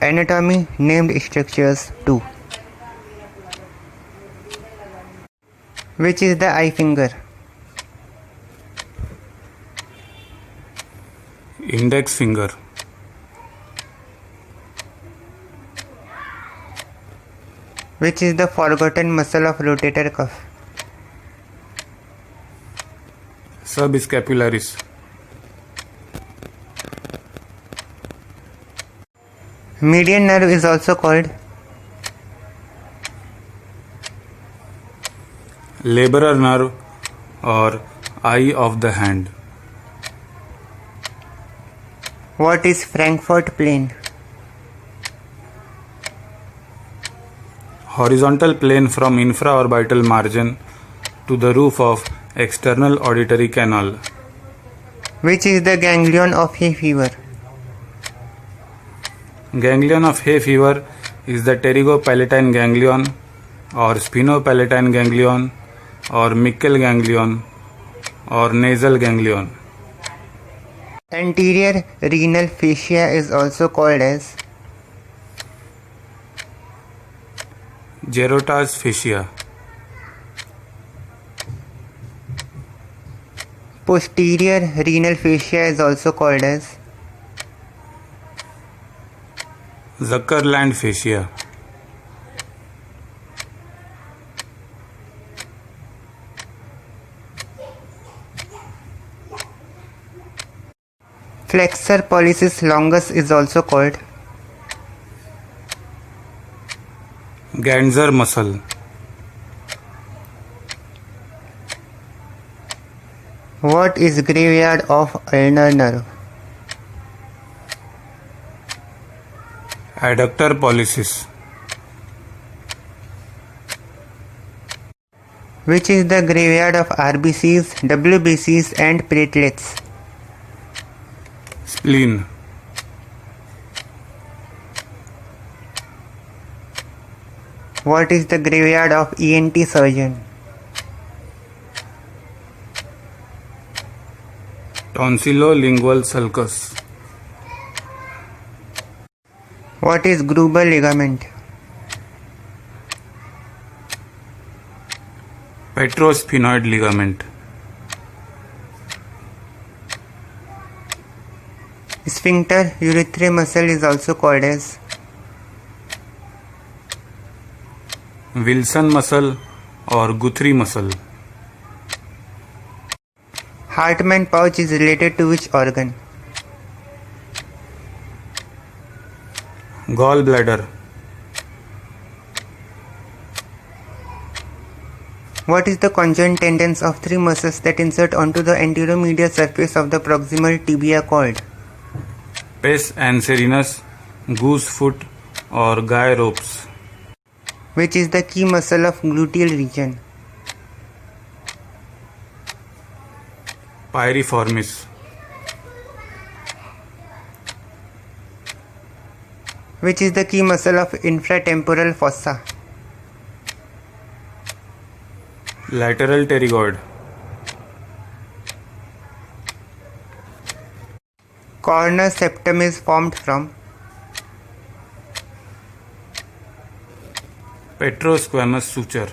anatomy named structures too. Which is the eye finger? Index finger. Which is the forgotten muscle of rotator cuff? Subscapularis. Median nerve is also called Labrar nerve or eye of the hand. What is Frankfurt plane? Horizontal plane from infraorbital margin to the roof of external auditory canal. Which is the ganglion of hay fever? Ganglion of hay fever is the pterygopalatine ganglion or sphenopalatine ganglion or Meckel ganglion or nasal ganglion. Anterior renal fascia is also called as Gerota's fascia. posterior renal fascia is also called as Zuckerland fascia. flexor pollicis longus is also called Ganser muscle. What is graveyard of ulnar nerve? Adductor pollicis. Which is the graveyard of RBCs, WBCs and platelets? Spleen. What is the graveyard of ENT surgeon? Tonsillolingual sulcus. What is Gruber ligament? Petrosphenoid ligament. Sphincter urethrae muscle is also called as Wilson muscle or Guthrie muscle. Hartmann pouch is related to which organ? Gallbladder. What is the conjoint tendons of three muscles that insert onto the anteromedial surface of the proximal tibia called? Pes anserinus, goose foot or guy ropes. Which is the key muscle of gluteal region? Piriformis. Which is the key muscle of infratemporal fossa? Lateral pterygoid. Cornus septum is formed from Petrosquamous suture.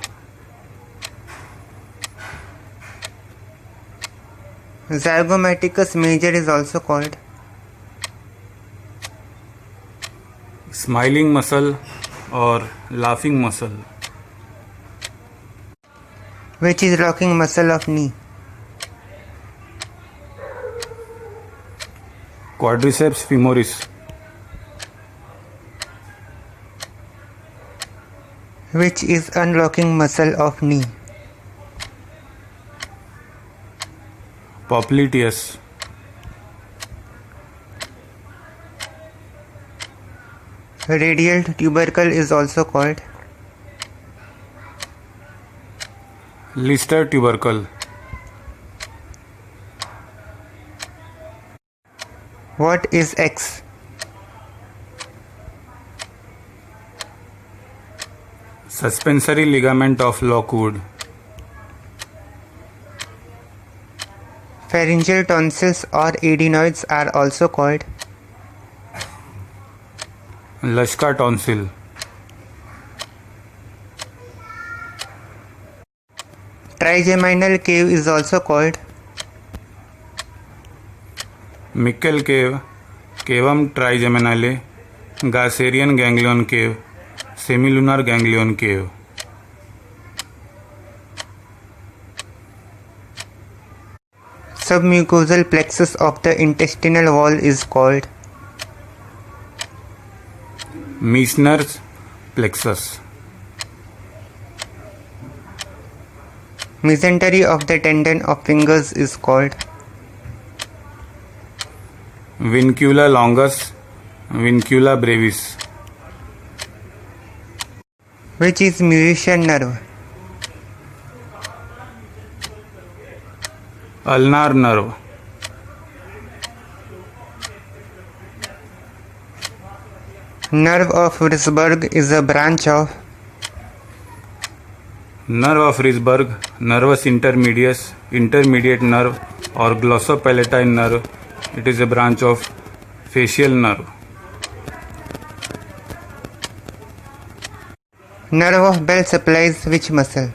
Zygomaticus major is also called Smiling muscle or laughing muscle. which is locking muscle of knee? Quadriceps femoris. Which is unlocking muscle of knee? Popliteus. Radial tubercle is also called Lister tubercle. What is X? Suspensory ligament of Lockwood. Pharyngeal tonsils or adenoids are also called लश्का tonsil. Trigeminal cave is also called Meckel cave, cavum trigeminale, Gasserian ganglion cave, semilunar ganglion cave. submucosal plexus of the intestinal wall is called Meissner's plexus. mesentery of the tendon of fingers is called Vincula longus, vincula brevis. which is musician nerve. Ulnar nerve. Nerve of Risberg is a branch of Nerve of Risberg, nervus intermediate nerve or glossopalatine nerve. It is a branch of facial nerve. nerve of Bell supplies which muscle?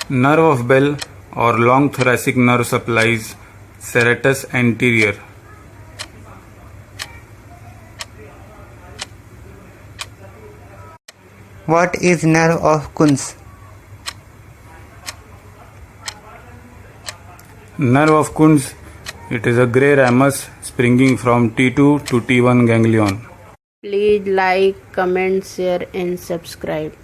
Nerve of Bell or long thoracic nerve supplies serratus anterior. What is nerve of Kunz? Nerve of Kunz, it is a grey ramus springing from T2 to T1 ganglion. Please like, comment, share and subscribe.